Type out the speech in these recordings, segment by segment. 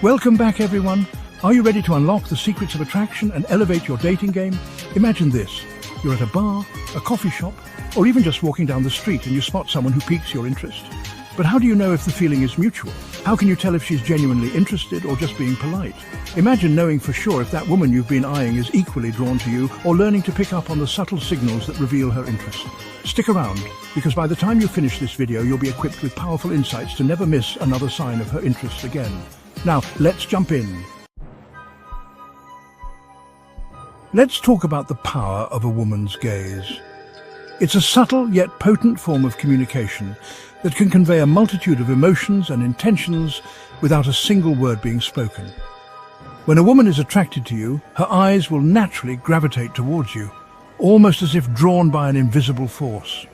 Welcome back, everyone. Are you ready to unlock the secrets of attraction and elevate your dating game? Imagine this. You're at a bar, a coffee shop, or even just walking down the street and you spot someone who piques your interest. But how do you know if the feeling is mutual? How can you tell if she's genuinely interested or just being polite? Imagine knowing for sure if that woman you've been eyeing is equally drawn to you or learning to pick up on the subtle signals that reveal her interest. Stick around, because by the time you finish this video, you'll be equipped with powerful insights to never miss another sign of her interest again. Now, let's jump in. Let's talk about the power of a woman's gaze. It's a subtle yet potent form of communication that can convey a multitude of emotions and intentions without a single word being spoken. When a woman is attracted to you, her eyes will naturally gravitate towards you, almost as if drawn by an invisible force.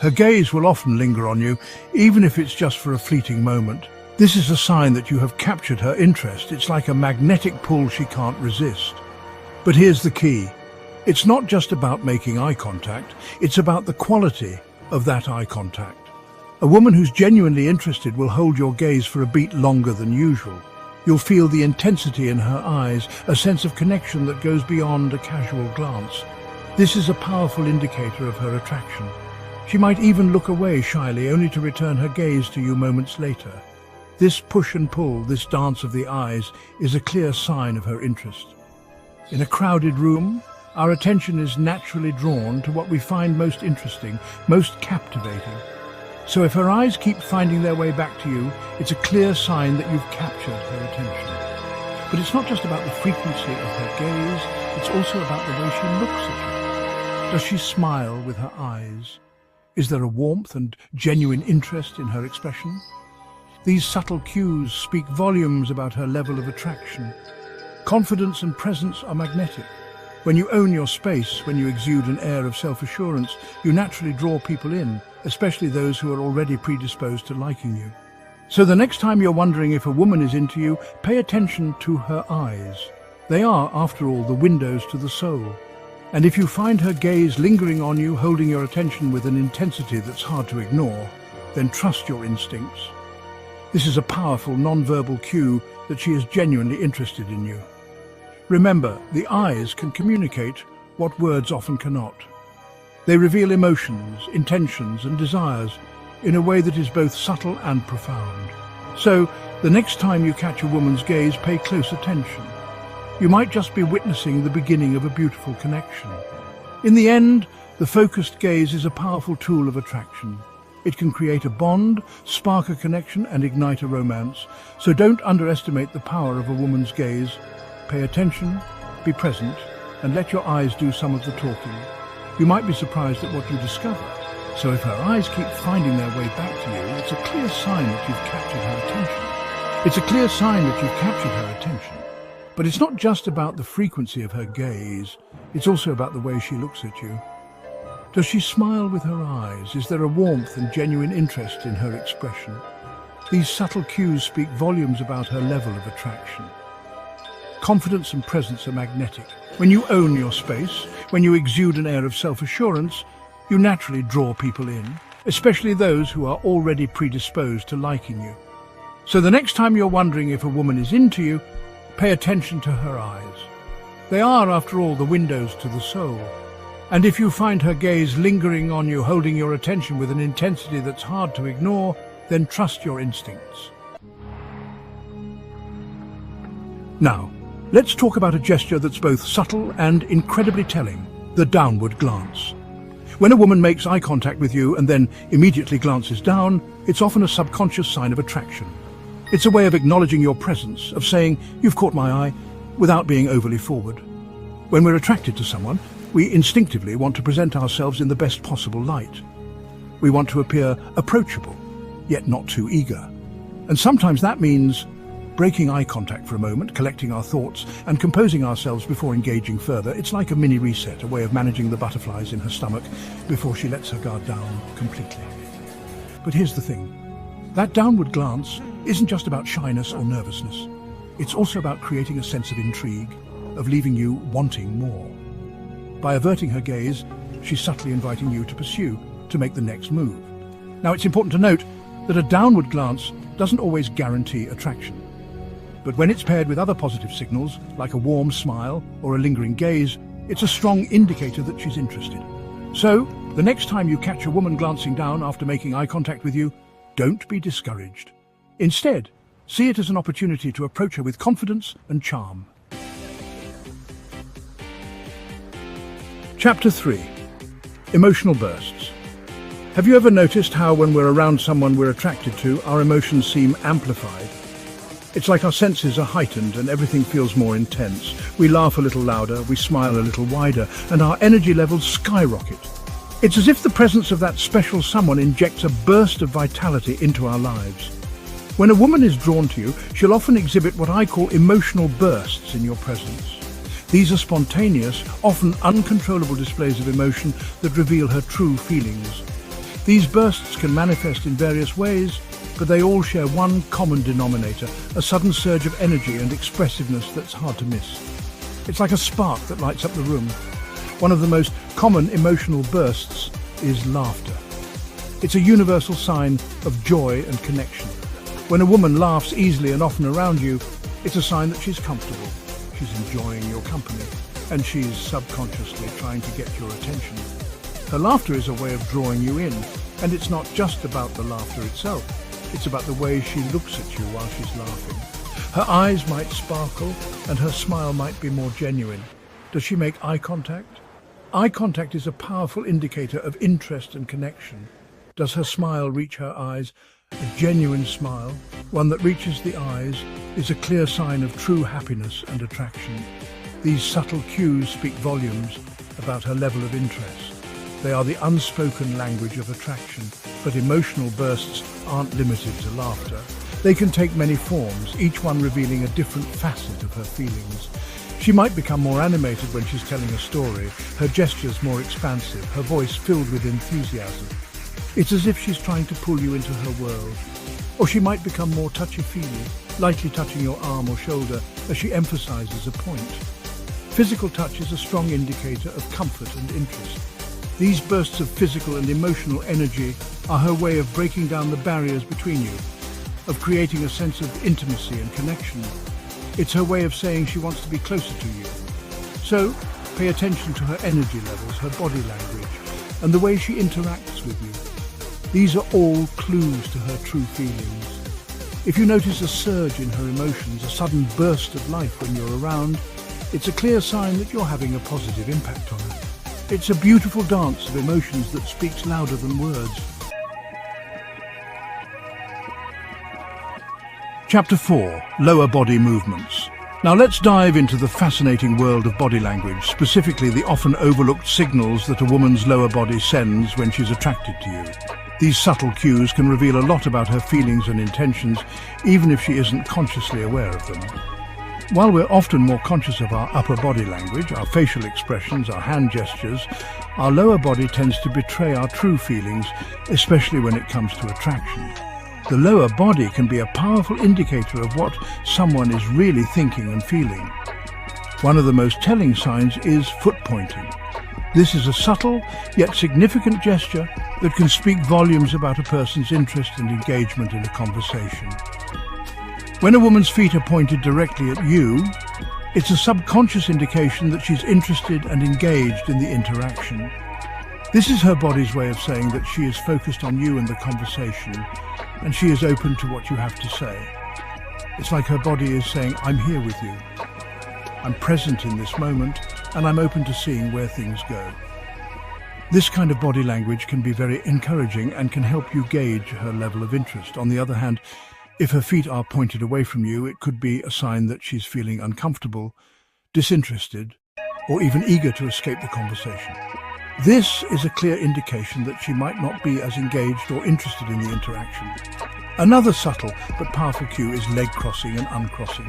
Her gaze will often linger on you, even if it's just for a fleeting moment. This is a sign that you have captured her interest. It's like a magnetic pull she can't resist. But here's the key. It's not just about making eye contact, it's about the quality of that eye contact. A woman who's genuinely interested will hold your gaze for a beat longer than usual. You'll feel the intensity in her eyes, a sense of connection that goes beyond a casual glance. This is a powerful indicator of her attraction. She might even look away shyly, only to return her gaze to you moments later. This push and pull, this dance of the eyes, is a clear sign of her interest. In a crowded room, our attention is naturally drawn to what we find most interesting, most captivating. So if her eyes keep finding their way back to you, it's a clear sign that you've captured her attention. But it's not just about the frequency of her gaze, it's also about the way she looks at you. Does she smile with her eyes? Is there a warmth and genuine interest in her expression? These subtle cues speak volumes about her level of attraction. Confidence and presence are magnetic. When you own your space, when you exude an air of self-assurance, you naturally draw people in, especially those who are already predisposed to liking you. So the next time you're wondering if a woman is into you, pay attention to her eyes. They are, after all, the windows to the soul. And if you find her gaze lingering on you, holding your attention with an intensity that's hard to ignore, then trust your instincts. This is a powerful non-verbal cue that she is genuinely interested in you. Remember, the eyes can communicate what words often cannot. They reveal emotions, intentions, and desires in a way that is both subtle and profound. So, the next time you catch a woman's gaze, pay close attention. You might just be witnessing the beginning of a beautiful connection. In the end, the focused gaze is a powerful tool of attraction. It can create a bond, spark a connection, and ignite a romance. So don't underestimate the power of a woman's gaze. Pay attention, be present, and let your eyes do some of the talking. You might be surprised at what you discover. So if her eyes keep finding their way back to you, it's a clear sign that you've captured her attention. It's a clear sign that you've captured her attention. But it's not just about the frequency of her gaze, it's also about the way she looks at you. Does she smile with her eyes? Is there a warmth and genuine interest in her expression? These subtle cues speak volumes about her level of attraction. Confidence and presence are magnetic. When you own your space, when you exude an air of self-assurance, you naturally draw people in, especially those who are already predisposed to liking you. So the next time you're wondering if a woman is into you, pay attention to her eyes. They are, after all, the windows to the soul. And if you find her gaze lingering on you, holding your attention with an intensity that's hard to ignore, then trust your instincts. Now, let's talk about a gesture that's both subtle and incredibly telling, the downward glance. When a woman makes eye contact with you and then immediately glances down, it's often a subconscious sign of attraction. It's a way of acknowledging your presence, of saying, "You've caught my eye," without being overly forward. When we're attracted to someone, we instinctively want to present ourselves in the best possible light. We want to appear approachable, yet not too eager. And sometimes that means breaking eye contact for a moment, collecting our thoughts, and composing ourselves before engaging further. It's like a mini reset, a way of managing the butterflies in her stomach before she lets her guard down completely. But here's the thing. That downward glance isn't just about shyness or nervousness. It's also about creating a sense of intrigue, of leaving you wanting more. By averting her gaze, she's subtly inviting you to pursue, to make the next move. Now, it's important to note that a downward glance doesn't always guarantee attraction. But when it's paired with other positive signals, like a warm smile or a lingering gaze, it's a strong indicator that she's interested. So, the next time you catch a woman glancing down after making eye contact with you, don't be discouraged. Instead, see it as an opportunity to approach her with confidence and charm. Chapter 3. Emotional bursts. Have you ever noticed how when we're around someone we're attracted to, our emotions seem amplified? It's like our senses are heightened and everything feels more intense. We laugh a little louder, we smile a little wider, and our energy levels skyrocket. It's as if the presence of that special someone injects a burst of vitality into our lives. When a woman is drawn to you, she'll often exhibit what I call emotional bursts in your presence. These are spontaneous, often uncontrollable displays of emotion that reveal her true feelings. These bursts can manifest in various ways, but they all share one common denominator, a sudden surge of energy and expressiveness that's hard to miss. It's like a spark that lights up the room. One of the most common emotional bursts is laughter. It's a universal sign of joy and connection. When a woman laughs easily and often around you, it's a sign that she's comfortable, she's enjoying your company, and she's subconsciously trying to get your attention. Her laughter is a way of drawing you in, and it's not just about the laughter itself. It's about the way she looks at you while she's laughing. Her eyes might sparkle, and her smile might be more genuine. Does she make eye contact? Eye contact is a powerful indicator of interest and connection. Does her smile reach her eyes? A genuine smile, one that reaches the eyes, is a clear sign of true happiness and attraction. These subtle cues speak volumes about her level of interest. They are the unspoken language of attraction, but emotional bursts aren't limited to laughter. They can take many forms, each one revealing a different facet of her feelings. She might become more animated when she's telling a story, her gestures more expansive, her voice filled with enthusiasm. It's as if she's trying to pull you into her world. Or she might become more touchy-feely, lightly touching your arm or shoulder as she emphasizes a point. Physical touch is a strong indicator of comfort and interest. These bursts of physical and emotional energy are her way of breaking down the barriers between you, of creating a sense of intimacy and connection. It's her way of saying she wants to be closer to you. So, pay attention to her energy levels, her body language, and the way she interacts with you. These are all clues to her true feelings. If you notice a surge in her emotions, a sudden burst of life when you're around, it's a clear sign that you're having a positive impact on her. It's a beautiful dance of emotions that speaks louder than words. Chapter 4. Lower body movements. Now let's dive into the fascinating world of body language, specifically the often overlooked signals that a woman's lower body sends when she's attracted to you. These subtle cues can reveal a lot about her feelings and intentions, even if she isn't consciously aware of them. While we're often more conscious of our upper body language, our facial expressions, our hand gestures, our lower body tends to betray our true feelings, especially when it comes to attraction. The lower body can be a powerful indicator of what someone is really thinking and feeling. One of the most telling signs is foot pointing. This is a subtle yet significant gesture that can speak volumes about a person's interest and engagement in a conversation. When a woman's feet are pointed directly at you, it's a subconscious indication that she's interested and engaged in the interaction. This is her body's way of saying that she is focused on you and the conversation, and she is open to what you have to say. It's like her body is saying, I'm here with you. I'm present in this moment, and I'm open to seeing where things go. This kind of body language can be very encouraging and can help you gauge her level of interest. On the other hand, if her feet are pointed away from you, it could be a sign that she's feeling uncomfortable, disinterested, or even eager to escape the conversation. This is a clear indication that she might not be as engaged or interested in the interaction. Another subtle but powerful cue is leg crossing and uncrossing.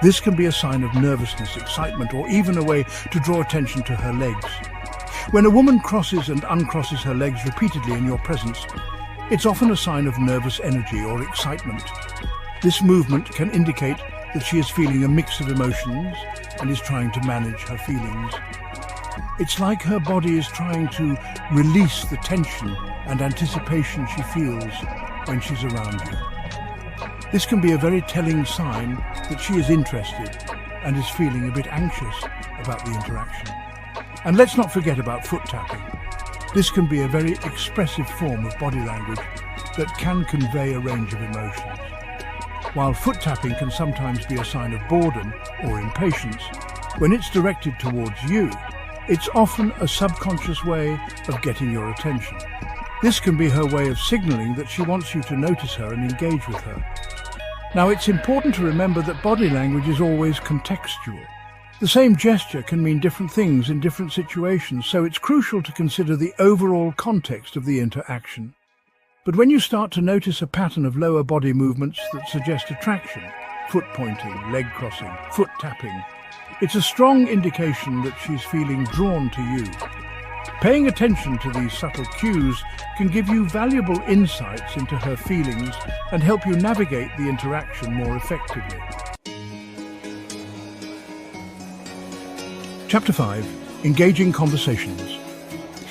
This can be a sign of nervousness, excitement, or even a way to draw attention to her legs. When a woman crosses and uncrosses her legs repeatedly in your presence, it's often a sign of nervous energy or excitement. This movement can indicate that she is feeling a mix of emotions and is trying to manage her feelings. It's like her body is trying to release the tension and anticipation she feels when she's around you. This can be a very telling sign that she is interested and is feeling a bit anxious about the interaction. And let's not forget about foot tapping. This can be a very expressive form of body language that can convey a range of emotions. While foot tapping can sometimes be a sign of boredom or impatience, when it's directed towards you, it's often a subconscious way of getting your attention. This can be her way of signaling that she wants you to notice her and engage with her. Now, it's important to remember that body language is always contextual. The same gesture can mean different things in different situations, so it's crucial to consider the overall context of the interaction. But when you start to notice a pattern of lower body movements that suggest attraction, foot pointing, leg crossing, foot tapping, it's a strong indication that she's feeling drawn to you. Paying attention to these subtle cues can give you valuable insights into her feelings and help you navigate the interaction more effectively. Chapter 5. Engaging Conversations.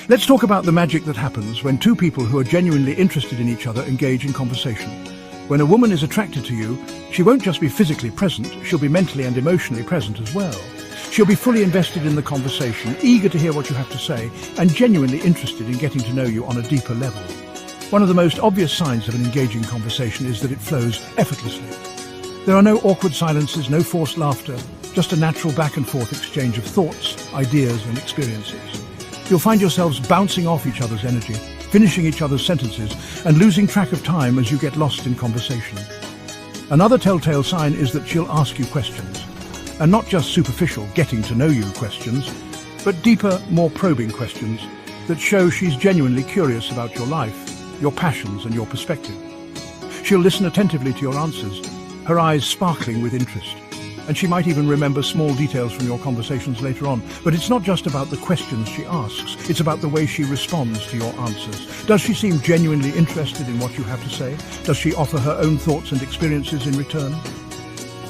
Let's talk about the magic that happens when two people who are genuinely interested in each other engage in conversation. When a woman is attracted to you, she won't just be physically present, she'll be mentally and emotionally present as well. She'll be fully invested in the conversation, eager to hear what you have to say, and genuinely interested in getting to know you on a deeper level. One of the most obvious signs of an engaging conversation is that it flows effortlessly. There are no awkward silences, no forced laughter, just a natural back and forth exchange of thoughts, ideas, and experiences. You'll find yourselves bouncing off each other's energy, finishing each other's sentences, and losing track of time as you get lost in conversation. Another telltale sign is that she'll ask you questions, and not just superficial getting-to-know-you questions, but deeper, more probing questions that show she's genuinely curious about your life, your passions, and your perspective. She'll listen attentively to your answers, her eyes sparkling with interest, and she might even remember small details from your conversations later on. But it's not just about the questions she asks, it's about the way she responds to your answers. Does she seem genuinely interested in what you have to say? Does she offer her own thoughts and experiences in return?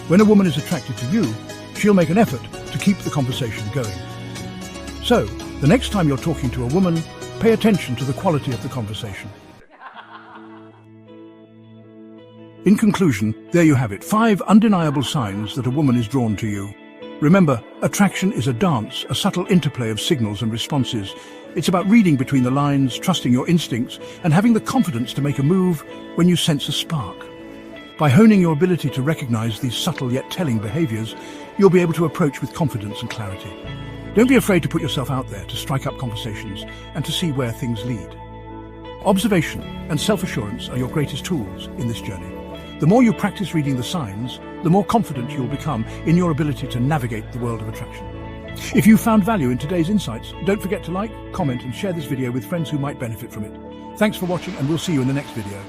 When a woman is attracted to you, she'll make an effort to keep the conversation going. So, the next time you're talking to a woman, pay attention to the quality of the conversation. In conclusion, there you have it, 5 undeniable signs that a woman is drawn to you. Remember, attraction is a dance, a subtle interplay of signals and responses. It's about reading between the lines, trusting your instincts, and having the confidence to make a move when you sense a spark. By honing your ability to recognize these subtle yet telling behaviors, you'll be able to approach with confidence and clarity. Don't be afraid to put yourself out there, to strike up conversations, and to see where things lead. Observation and self-assurance are your greatest tools in this journey. The more you practice reading the signs, the more confident you'll become in your ability to navigate the world of attraction. If you found value in today's insights, don't forget to like, comment, and share this video with friends who might benefit from it. Thanks for watching, and we'll see you in the next video.